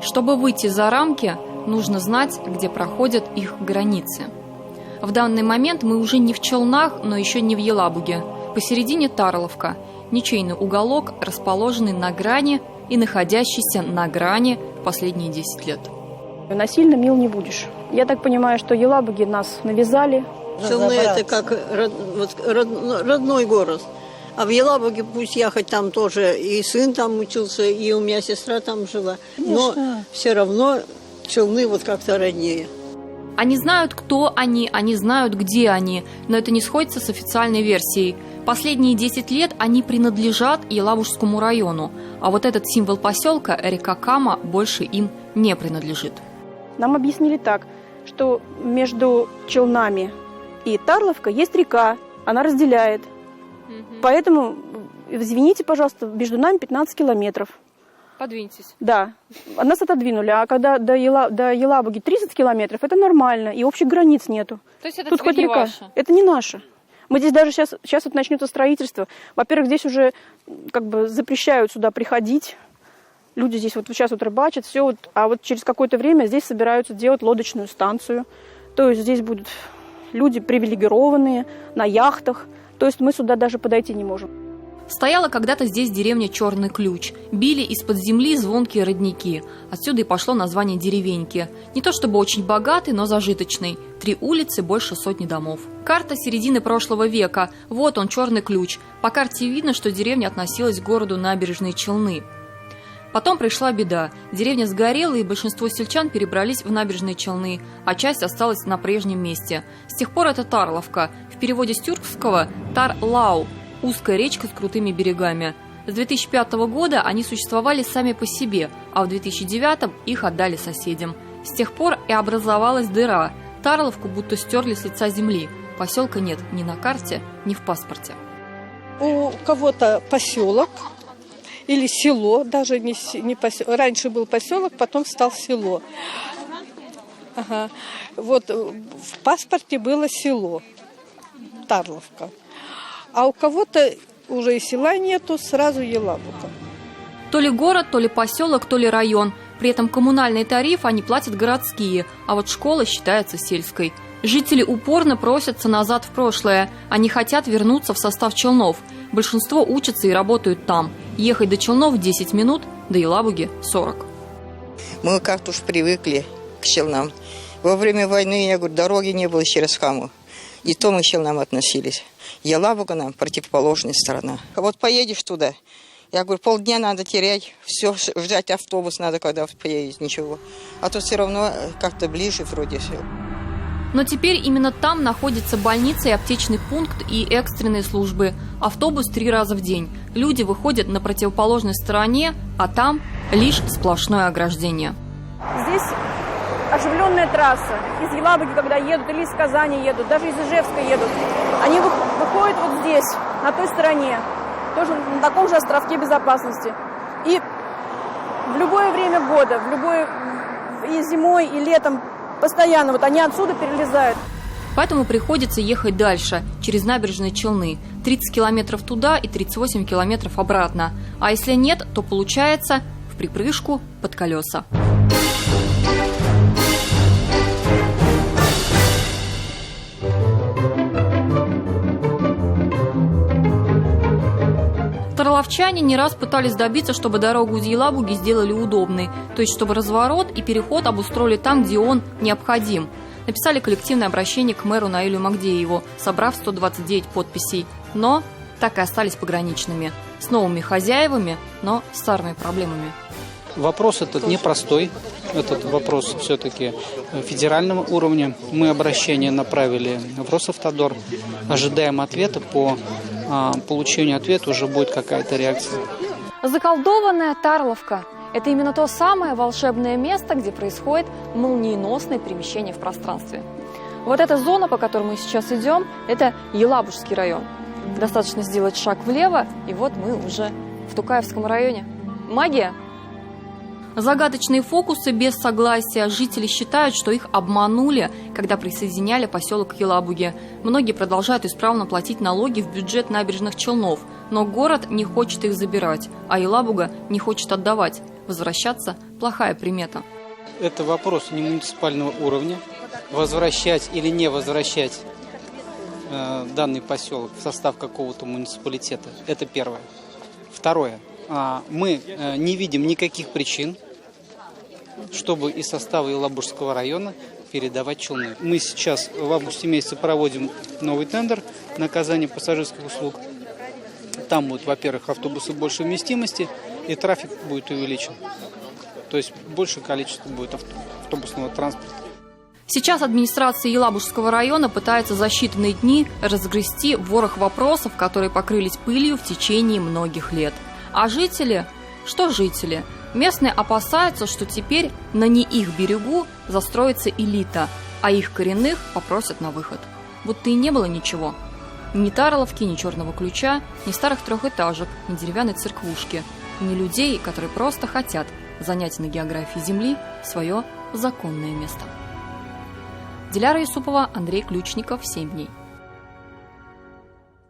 Чтобы выйти за рамки, нужно знать, где проходят их границы. В данный момент мы уже не в Челнах, но еще не в Елабуге. Посередине Тарловка, ничейный уголок, расположенный на грани и находящийся на грани последние 10 лет. Насильно мил не будешь. Я так понимаю, что Елабуги нас навязали. Челны – это как родной город. А в Елабуге пусть ехать там тоже. И сын там учился, и у меня сестра там жила. Но все равно Челны вот как-то роднее. Они знают, кто они знают, где они, но это не сходится с официальной версией. Последние 10 лет они принадлежат Елабужскому району, а вот этот символ поселка, река Кама, больше им не принадлежит. Нам объяснили так, что между Челнами и Тарловкой есть река, она разделяет. Поэтому, извините, пожалуйста, между нами 15 километров. Подвиньтесь. Да, нас отодвинули, а когда до Елабуги 30 километров, это нормально, и общих границ нету. То есть это тут хоть река. Ваше? Это не наше. Мы здесь даже сейчас вот начнется строительство. Во-первых, здесь уже как бы запрещают сюда приходить. Люди здесь вот сейчас вот рыбачат, все, вот, а вот через какое-то время здесь собираются делать лодочную станцию. То есть здесь будут люди привилегированные, на яхтах. То есть мы сюда даже подойти не можем. Стояла когда-то здесь деревня Черный Ключ. Били из-под земли звонкие родники. Отсюда и пошло название деревеньки. Не то чтобы очень богатый, но зажиточный. 3 улицы, больше сотни домов. Карта середины прошлого века. Вот он, Черный Ключ. По карте видно, что деревня относилась к городу Набережные Челны. Потом пришла беда. Деревня сгорела, и большинство сельчан перебрались в Набережные Челны, а часть осталась на прежнем месте. С тех пор это Тарловка. В переводе с тюркского «Тар-Лау» – узкая речка с крутыми берегами. С 2005 года они существовали сами по себе, а в 2009 их отдали соседям. С тех пор и образовалась дыра. Тарловку будто стерли с лица земли. Поселка нет ни на карте, ни в паспорте. У кого-то поселок или село, даже не поселок. Раньше был поселок, потом стал село. Ага. Вот в паспорте было село Тарловка. А у кого-то уже и села нету, сразу Елабуга. То ли город, то ли поселок, то ли район. При этом коммунальный тариф они платят городские, а вот школа считается сельской. Жители упорно просятся назад в прошлое. Они хотят вернуться в состав Челнов. Большинство учатся и работают там. Ехать до Челнов 10 минут, до Елабуги 40. Мы как-то уж привыкли к Челнам. Во время войны, я говорю, дороги не было через Хаму. И то мы к Челнам относились. Елабуга нам противоположная сторона. А вот поедешь туда, я говорю, полдня надо терять, все, ждать автобус надо, когда поедешь, ничего. А то все равно как-то ближе вроде все. Но теперь именно там находится больница и аптечный пункт и экстренные службы. Автобус 3 раза в день. Люди выходят на противоположной стороне, а там лишь сплошное ограждение. Здесь оживленная трасса. Из Елабуги, когда едут, или из Казани едут, даже из Ижевска едут. Они выходят вот здесь, на той стороне, тоже на таком же островке безопасности. И в любое время года, и зимой, и летом, постоянно вот они отсюда перелезают. Поэтому приходится ехать дальше, через Набережные Челны. 30 километров туда и 38 километров обратно. А если нет, то получается в припрыжку под колеса. Тарловчане не раз пытались добиться, чтобы дорогу из Елабуги сделали удобной, то есть чтобы разворот и переход обустроили там, где он необходим. Написали коллективное обращение к мэру Наилю Магдееву, собрав 129 подписей, но так и остались пограничными, с новыми хозяевами, но с старыми проблемами. Вопрос этот непростой, этот вопрос все-таки федерального уровня. Мы обращение направили в Росавтодор, ожидаем ответа. По получению ответа уже будет какая-то реакция. Заколдованная Тарловка – это именно то самое волшебное место, где происходит молниеносное перемещение в пространстве. Вот эта зона, по которой мы сейчас идем, это Елабужский район. Достаточно сделать шаг влево, и вот мы уже в Тукаевском районе. Магия! Загадочные фокусы без согласия. Жители считают, что их обманули, когда присоединяли поселок к Елабуге. Многие продолжают исправно платить налоги в бюджет Набережных Челнов, но город не хочет их забирать, а Елабуга не хочет отдавать. Возвращаться неплохая примета. Это вопрос не муниципального уровня. Возвращать или не возвращать данный поселок в состав какого-то муниципалитета. Это первое. Второе. Мы не видим никаких причин, чтобы из состава Елабужского района передавать Челны. Мы сейчас в августе месяце проводим новый тендер на оказание пассажирских услуг. Там будут, во-первых, автобусы большей вместимости, и трафик будет увеличен. То есть большее количество будет автобусного транспорта. Сейчас администрация Елабужского района пытается за считанные дни разгрести ворох вопросов, которые покрылись пылью в течение многих лет. А жители? Что жители? Местные опасаются, что теперь на не их берегу застроится элита, а их коренных попросят на выход. Будто и не было ничего. Ни Тарловки, ни Черного ключа, ни старых трехэтажек, ни деревянной церквушки, ни людей, которые просто хотят занять на географии Земли свое законное место. Диляра Юсупова, Андрей Ключников, 7 дней.